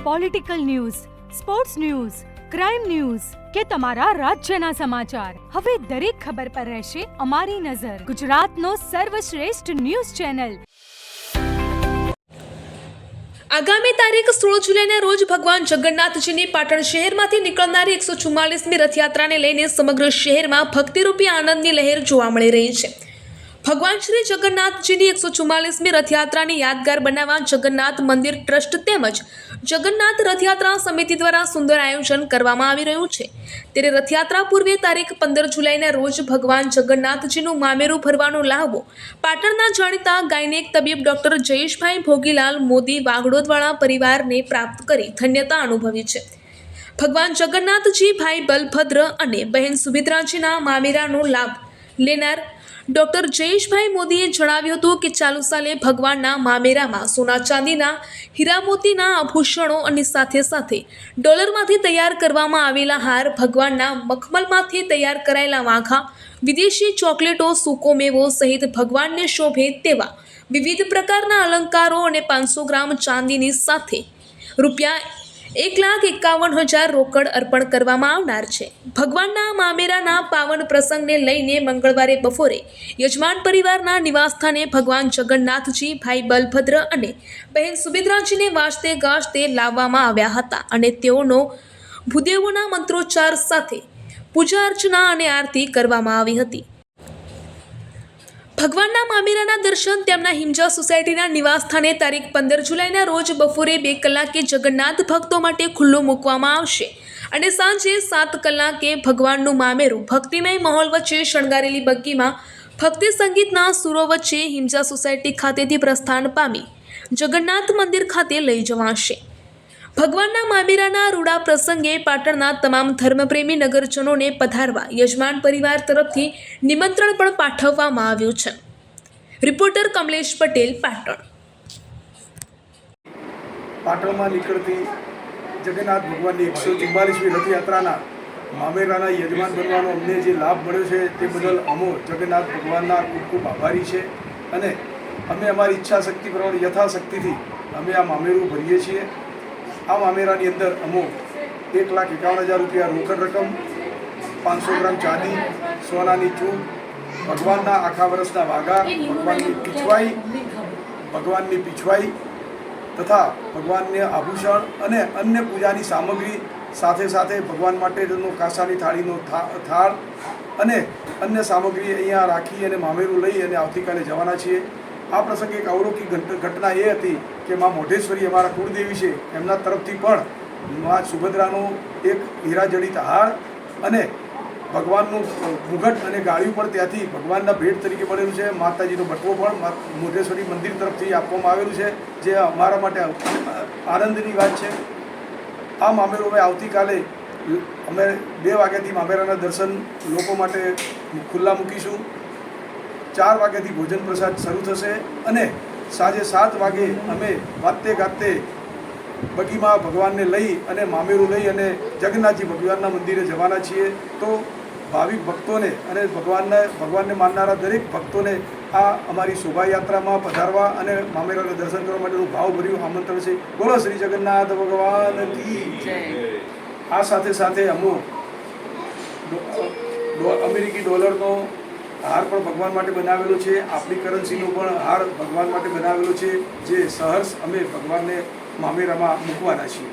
Political news, sports news, crime news કે તમારા રાજ્યના સમાચાર, હવે દરેક ખબર પર રહેશે અમારી નજર. ગુજરાતનો સર્વશ્રેષ્ઠ ન્યૂઝ ચેનલ. આગામી તારીખ 16 જુલાઈના રોજ ભગવાન જગન્નાથજીની પાટણ શહેરમાંથી નીકળનારી 144મી રથયાત્રાને લઈને સમગ્ર શહેરમાં ભક્તિરૂપી આનંદની લહેર જોવા મળી રહી છે. ભગવાન શ્રી જગન્નાથજીની 144મી રથયાત્રાની યાદગાર બનાવવા જગન્નાથ મંદિર ટ્રસ્ટ તેમજ જગન્નાથ રથયાત્રા સમિતિ દ્વારા સુંદર આયોજન કરવામાં આવી રહ્યું છે. ત્યારે રથયાત્રા પૂર્વે તારીખ 15 જુલાઈના રોજ ભગવાન જગન્નાથજીનું મામેરું ભરવાનો લહાવો પાટણના જાણીતા ગાયનેક તબીબ ડોક્ટર જયેશભાઈ ભોગીલાલ મોદી વાગડોદવાળા પરિવારને પ્રાપ્ત કરી ધન્યતા અનુભવી છે. ભગવાન જગન્નાથજી ભાઈ બલભદ્ર અને બહેન સુભદ્રાજીના મામેરાનો લાભ લેનાર ડોક્ટર જયેશભાઈ મોદીએ જણાવ્યું હતું કે ચાલુ સાલે ભગવાનના મામેરામાં સોના ચાંદીના હીરા મોતીના આભૂષણો અને સાથે સાથે ડોલરમાંથી તૈયાર કરવામાં આવેલા હાર, ભગવાનના મખમલમાંથી તૈયાર કરાયેલા વાઘા, વિદેશી ચોકલેટો, સૂકો મેવો સહિત ભગવાનને શોભે તેવા વિવિધ પ્રકારના અલંકારો અને 500 ગ્રામ ચાંદીની સાથે ₹1,51,000 રોકડ અર્પણ કરવામાં આવનાર છે. ભગવાનના મામેરાના પાવન પ્રસંગને લઈને મંગળવારે બપોરે યજમાન પરિવારના નિવાસસ્થાને ભગવાન જગન્નાથજી, ભાઈ બલભદ્ર અને બહેન સુભદ્રાજીને વાજતે ગાજતે લાવવામાં આવ્યા હતા અને તેઓનો ભૂદેવોના મંત્રોચ્ચાર સાથે પૂજા અર્ચના અને આરતી કરવામાં આવી હતી. ભગવાનના મામેરાના દર્શન તેમના હિમજા સોસાયટીના નિવાસસ્થાને તારીખ 15 જુલાઈના રોજ બપોરે 2 કલાકે જગન્નાથ ભક્તો માટે ખુલ્લું મૂકવામાં આવશે અને સાંજે 7 કલાકે ભગવાનનું મામેરું ભક્તિમય માહોલ વચ્ચે શણગારેલી બગ્ગીમાં ભક્તિ સંગીતના સુરો વચ્ચે હિમજા સોસાયટી ખાતેથી પ્રસ્થાન પામી જગન્નાથ મંદિર ખાતે લઈ જવાશે. ભગવાનના મામેરાના રૂડા પ્રસંગે પાટણના તમામ ધર્મપ્રેમી નગરજનોને પધારવા યજમાન પરિવાર તરફથી નિમંત્રણ પણ પાઠવવામાં આવ્યું છે. રિપોર્ટર કમલેશ પટેલ, પાટણ. પાટણમાં નીકળતી જગન્નાથ ભગવાનની 144મી રથયાત્રાના મામેરાના યજમાન બનવાનો અમને જે લાભ મળ્યો છે તે બદલ અમો જગન્નાથ ભગવાનના ખૂબ ખૂબ આભારી છે અને અમે અમારી ઈચ્છા શક્તિ પ્રમાણે યથાશક્તિથી અમે આ મામેરું ભરીએ છીએ. આ મામેરાની અંદર અમો ₹1,51,000 રોકડ રકમ, 500 ગ્રામ ચાંદી, સોનાની ચૂક, ભગવાનના આખા વર્ષના વાઘા, ભગવાનની પીછવાઈ તથા ભગવાનને આભૂષણ અને અન્ય પૂજાની સામગ્રી સાથે સાથે ભગવાન માટેનો કાંસાની થાળીનો થાળ અને અન્ય સામગ્રી અહીંયા રાખી અને મામેરું લઈ અને આવતીકાલે જવાના છીએ. આ પ્રસંગે એક અવલૌકિક ઘટના એ હતી કે મા મોઢેશ્વરી અમારા કુળદેવી છે, એમના તરફથી પણ મા સુભદ્રાનો એક હીરાજડિત હાર અને ભગવાનનું મુગટ અને ગાળ્યું પણ ત્યાંથી ભગવાનના ભેટ તરીકે મળેલું છે. માતાજીનો બટવો પણ મોઢેશ્વરી મંદિર તરફથી આપવામાં આવેલું છે, જે અમારા માટે આનંદની વાત છે. આ મામેરું અમે આવતીકાલે અમે 2 વાગ્યાથી મામેરાના દર્શન લોકો માટે ખુલ્લા મૂકીશું. 4 વાગ્યાથી ભોજન પ્રસાદ શરૂ થશે અને સાંજે 7 વાગે અમે વાતે ગાતે બગીમાં ભગવાનને લઈ અને મામેરું લઈ અને જગન્નાથજી ભગવાનના મંદિરે જવાના છીએ. તો ભાવિક ભક્તોને અને ભગવાનને માનનારા દરેક ભક્તોને આ અમારી શોભાયાત્રામાં પધારવા અને મામેરાના દર્શન કરવા માટેનું ભાવભર્યું આમંત્રણ છે. બોલો શ્રી જગન્નાથ ભગવાન કી જય. આ સાથે સાથે અમેરિકી ડોલરનો હાર પણ ભગવાન માટે બનાવેલો છે. આપણી કરન્સીનો પણ હાર ભગવાન માટે બનાવેલો છે, જે સહર્ષ અમે ભગવાનને મામેરામાં મૂકવાના છીએ.